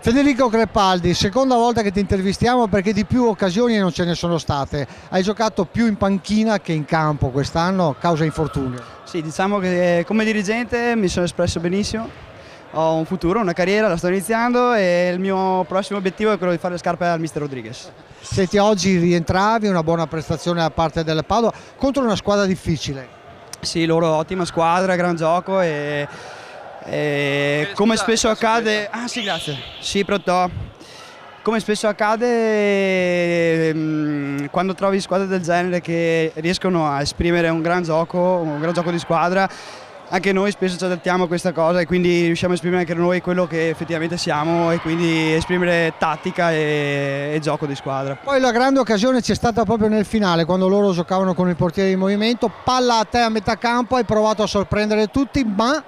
Federico Crepaldi, seconda volta che ti intervistiamo perché di più occasioni non ce ne sono state. Hai giocato più in panchina che in campo quest'anno, causa infortunio. Sì, diciamo che come dirigente mi sono espresso benissimo, ho un futuro, una carriera, la sto iniziando e il mio prossimo obiettivo è quello di fare le scarpe al mister Rodriguez. Senti, oggi rientravi, una buona prestazione da parte del Padova contro una squadra difficile. Sì, loro ottima squadra, gran gioco e come spesso accade... Ah sì, grazie. Sì, pronto. Come spesso accade quando trovi squadre del genere che riescono a esprimere un gran gioco di squadra, anche noi spesso ci adattiamo a questa cosa e quindi riusciamo a esprimere anche noi quello che effettivamente siamo e quindi esprimere tattica e gioco di squadra. Poi la grande occasione c'è stata proprio nel finale, quando loro giocavano con il portiere di movimento, palla a te a metà campo, hai provato a sorprendere tutti, ma...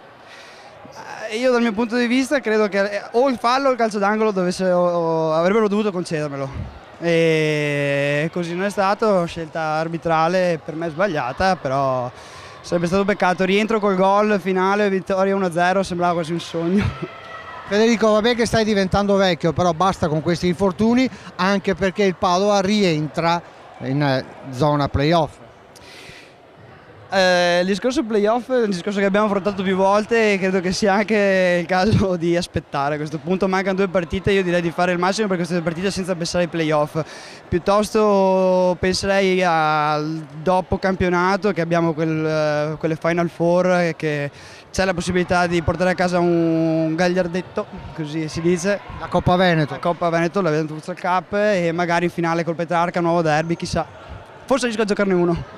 Io dal mio punto di vista credo che o il fallo o il calcio d'angolo avrebbero dovuto concedermelo e così non è stato, scelta arbitrale per me sbagliata, però sarebbe stato peccato. Rientro col gol finale, vittoria 1-0, sembrava quasi un sogno. Federico, vabbè che stai diventando vecchio, però basta con questi infortuni, anche perché il Padova rientra in zona playoff. Il discorso playoff è un discorso che abbiamo affrontato più volte e credo che sia anche il caso di aspettare. A questo punto mancano 2 partite, io direi di fare il massimo per queste 2 partite senza pensare ai playoff. Piuttosto penserei al dopo campionato, che abbiamo quelle Final Four, che c'è la possibilità di portare a casa un gagliardetto, così si dice. La Coppa Veneto. La Coppa Veneto, la Veneto Futsal Cup e magari in finale col Petrarca, nuovo derby, chissà. Forse riesco a giocarne uno.